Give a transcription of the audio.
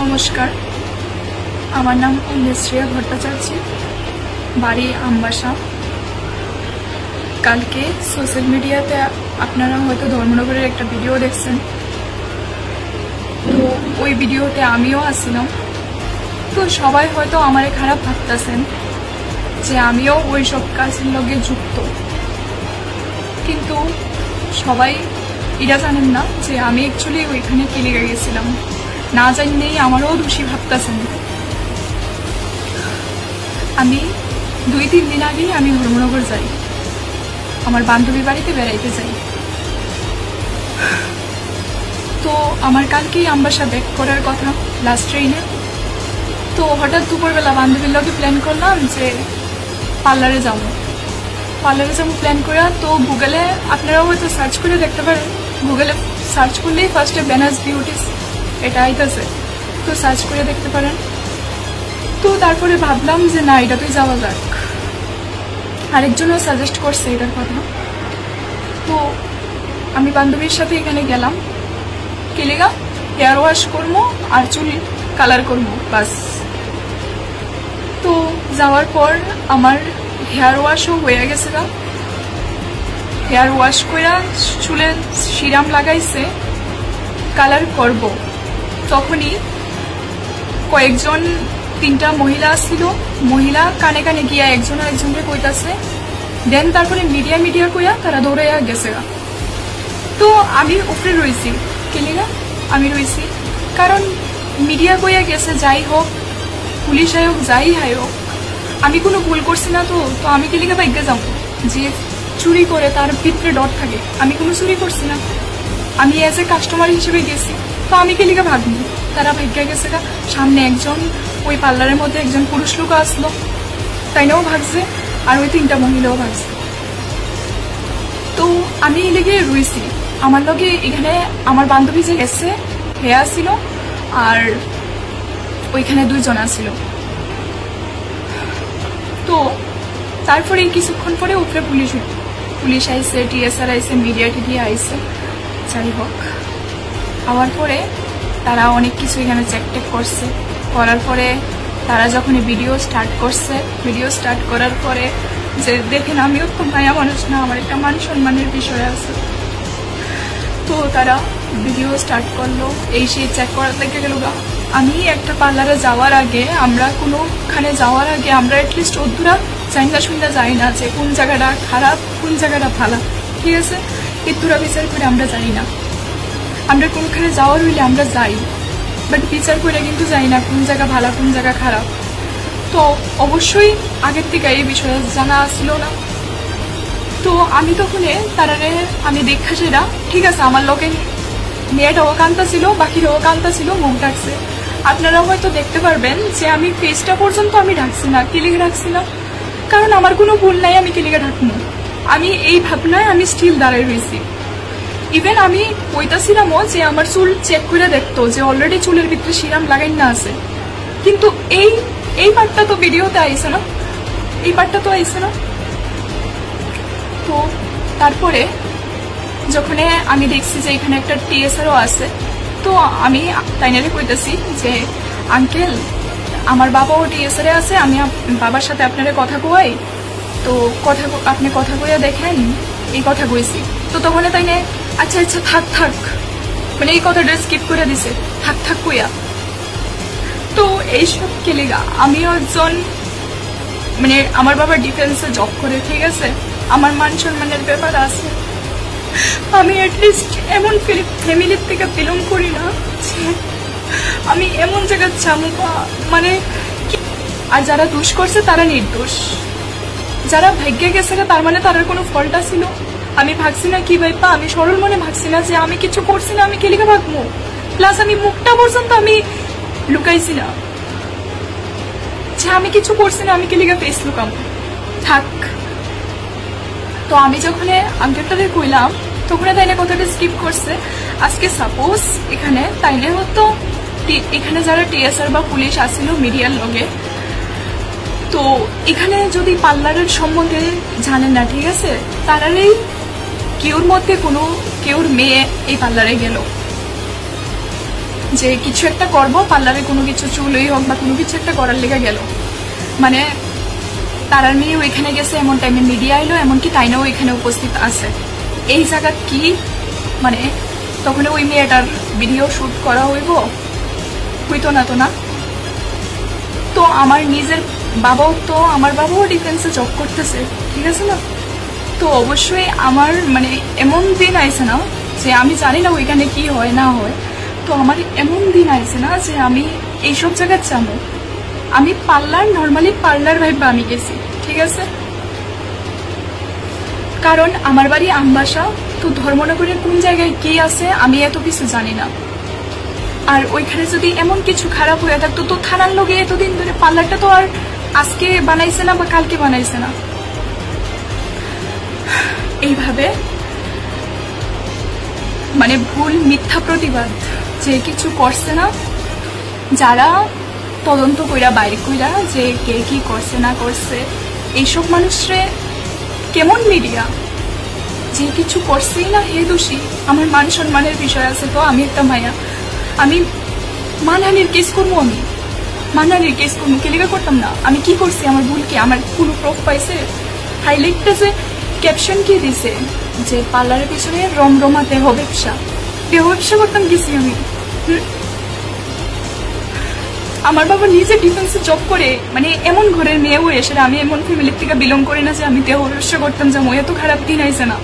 নমস্কার, আমার নাম শ্রেয়া ভট্টাচার্য, বাড়ি আমবাসা। কালকে সোশ্যাল মিডিয়াতে আপনারা হয়তো ধর্মনগরের একটা ভিডিও দেখছেন, তো ওই ভিডিওতে আমিও আসছিলাম। তো সবাই হয়তো আমারে খারাপ ভাবতেছেন যে আমিও ওই সব কাজের লগে যুক্ত, কিন্তু সবাই এটা জানেন না যে আমি অ্যাকচুয়ালি ওইখানে কি লেগে গেছিলাম। না জানলেই আমারও দোষী ভাবতেছেন। আমি 2-3 দিন আগেই আমি ধর্মনগর যাই, আমার বান্ধবী বাড়িতে বেড়াইতে যাই। তো আমার কালকেই আমবাসা ব্যাক করার কথা লাস্ট ট্রেনে। তো হঠাৎ দুপুরবেলা বান্ধবীর লগে প্ল্যান করলাম যে পার্লারে যাবো প্ল্যান করে। তো গুগলে আপনারাও হয়তো সার্চ করে দেখতে পারেন, গুগলে সার্চ করলেই ফার্স্টে বেনারস বিউটিস এটা আইতেছে, তো সার্চ করে দেখতে পারেন। তো তারপরে ভাবলাম যে না, এটাতেই যাওয়া যাক। আরেকজনও সাজেস্ট করছে এটার কথা। তো আমি বান্ধবীর সাথে এখানে গেলাম, কেলেগা হেয়ার ওয়াশ করবো আর চুল কালার করবো, বাস। তো যাওয়ার পর আমার হেয়ার ওয়াশও হয়ে গেছে। হেয়ার ওয়াশ করে চুলে সিরাম লাগাইছে, কালার করব। তখনই কয়েকজন 3টা মহিলা আসছিল, মহিলা কানে কানে গিয়া একজন আরেকজনকে কইতাছে। দেন তারপরে মিডিয়া কইয়া তারা দৌড়াইয়া গেছে। তো আমি উপরে রয়েছি, কেলিগা আমি রয়েছি, কারণ মিডিয়া কইয়া গেছে। যাই হোক, পুলিশ আয়োগ যাই হোক, আমি কোনো ভুল করছি না। তো আমি কেলিগা ভাগ্যে যাবো, যে চুরি করে তার ভিতরে ডর থাকে। আমি কোনো চুরি করছি না, আমি এজ এ কাস্টমার হিসেবে গেছি। তো আমি কেলিগা ভাবনি, তারা ভাগ্যে গেছে। সামনে একজন ওই পার্লারের মধ্যে একজন পুরুষ লোক আসলো, তাইনাও ভাগছে, আর ওই 3টা মহিলাও ভাগছে। তো আমি লেগে রয়েছি, আমার লগে এখানে আমার বান্ধবী যে এসে হেয়া ছিল, আর ওইখানে 2 জন আসছিল। তো তারপরে কিছুক্ষণ পরে উপরে পুলিশ আইসে, টিএসআর আইসে, মিডিয়া টিডিয়া আইসে। যাই হোক, আওয়ার পরে তারা অনেক কিছু এখানে চেক করছে। করার পরে তারা যখন ভিডিও স্টার্ট করার পরে যে দেখেন আমিও খুব মায়া মানুষ না, আমার একটা মান সম্মানের বিষয় আছে। তো তারা ভিডিও স্টার্ট করলো, এই সেই চেক করার থেকে গেল। আমি একটা পার্লারে যাওয়ার আগে, আমরা কোনোখানে যাওয়ার আগে আমরা অ্যাটলিস্ট ওদুরা চাইনা শুনতে যাই না যে কোন জায়গাটা খারাপ কোন জায়গাটা ভালো, ঠিক আছে? এতুরা বিচার করে আমরা যাই না। আমরা কোনখানে যাওয়ার হইলে আমরা যাই, বাট বিচার করে কিন্তু যাই না কোন জায়গা ভালো কোন জায়গা খারাপ। তো অবশ্যই আগের থেকে এই বিষয়ে জানা ছিল না। তো আমি তখন তারারে আমি দেখা সেরা, ঠিক আছে, আমার লোকে মেয়েটাও কান্তা ছিল, বাকিরাও কান্তা ছিল, মুখ ডাকছে। আপনারা হয়তো দেখতে পারবেন যে আমি ফেসটা পর্যন্ত আমি ঢাকছি না। কিলিগে ঢাকছি না কারণ আমার কোনো ভুল নাই, আমি কিলিগে ঢাকবো। আমি এই ভাবনায় আমি স্টিল দাঁড়ায় রয়েছি। ইভেন আমি কইতাছিলামও যে আমার চুল চেক করে দেখতো যে অলরেডি চুলের ভিতরে সিরাম লাগাই না আছে, কিন্তু এই পার্টটা তো ভিডিওতে আইছে না, এই পার্টটা তো আইছে না। তো তারপরে যখন আমি দেখছি যে এখানে একটা টিএসআরও আছে, তো আমি তাইনারে কইতেছি যে আঙ্কেল, আমার বাবাও টিএসআরে আছে, আমি বাবার সাথে আপনারা কথা কই, তো আপনি কথা কইয়া দেখেন, এই কথা কইছি। তো তখন তাইনে আচ্ছা থাক, মানে এই কথাটা স্কিপ করে দিছে, থাক কইয়া। তো এইসব কেলেগা আমিও একজন, মানে আমার বাবা ডিফেন্সে জব করে, ঠিক আছে, আমার মান সম্মানের ব্যাপার আছে। আমি অ্যাটলিস্ট এমন ফ্যামিলির থেকে বিলং করি না যে আমি এমন জায়গায় যাবো, মানে। আর যারা দোষ করছে তারা নির্দোষ, যারা ভাগ্যে গেছে তার মানে তার কোনো ফলটা ছিল। আমি ভাবছি না কি ভাইপা, আমি সরল মনে ভাবছি না যে আমি কিছু করছি না, আমি কেলিকা ভাগবো। প্লাস আমি মুখটা পর্যন্ত আমি লুকাইছি না যে আমি কিছু করছি না, আমি কেলিকা ফেস লুকাম, থাক। তো আমি যখন আঙ্কেলটাদের কইলাম, তখন তাইনে কথাটা স্কিপ করছে। আজকে সাপোজ এখানে তাইলে হতো, এখানে যারা টিএসআর বা পুলিশ আসছিল মিডিয়ার লগে, তো এখানে যদি পার্লারের সম্বন্ধে জানেন না, ঠিক আছে, তারারই কেউর মধ্যে কেউর মেয়ে এই পার্লারে গেল, যে কিছু একটা করবো, পার্লারে কোনো কিছু চুলই হোক বা কোনো কিছু একটা করার লেগে গেল, মানে তারার মেয়ে ওইখানে গেছে, এমন টাইমে মিডিয়া এলো, এমনকি তাইনাও ওইখানে উপস্থিত আছে। এই জায়গা কি মানে তখন ওই মেয়েটার ভিডিও শুট করা হইতো না তো না। তো আমার নিজের বাবাও তো, আমার বাবাও ডিফেন্সে জব করতেছে, ঠিক আছে না। তো অবশ্যই আমার মানে এমন দিন আইছে না যে আমি জানি না ওইখানে কি হয় না হয়, তো আমার এমন দিন আইছে না যে আমি এইসব জায়গায় যাবো। আমি পার্লার নর্মালি পার্লার ভাইবা আমি গেছি, ঠিক আছে, কারণ আমার বাড়ি আমবাসা। তো ধর্মনগরের কোন জায়গায় কি আছে আমি এত কিছু জানি না। আর ওইখানে যদি এমন কিছু খারাপ হয়ে থাকতো তো থানার লোকে এতদিন ধরে, পার্লারটা তো আর আজকে বানাইছে না বা কালকে বানাইছে না। এইভাবে মানে ভুল মিথ্যা প্রতিবাদ যে কিছু করছে না, যারা তদন্ত কইরা বাইরে কইরা যে কে কি করছে না করছে, এইসব মানুষরে কেমন মিডিয়া যে কিছু করছেই না হে দোষী। আমার মান সম্মানের বিষয় আছে, তো আমি একটা মায়া, আমি মানহানির কেস করবো, আমি মানহানির কেস করবো, কেলিকা করতাম না। আমি কি করছি, আমার ভুল কি, আমার কোনো প্রুফ পাইছে? হাইলাইটটা যে ক্যাপশন কি দিছে যে পার্লারের পিছনে রমরমা দেহ ব্যবসা, দেহ ব্যবসা করতাম গেছি আমি। আমার বাবা নিজে ডিফেন্সে জব করে, মানে এমন ঘরের মেয়েও এসে, আমি এমন ফ্যামিলির থেকে বিলং করি না যে আমি দেহ ব্যবসা করতাম, যাবো, এত খারাপ দিন আইছে না।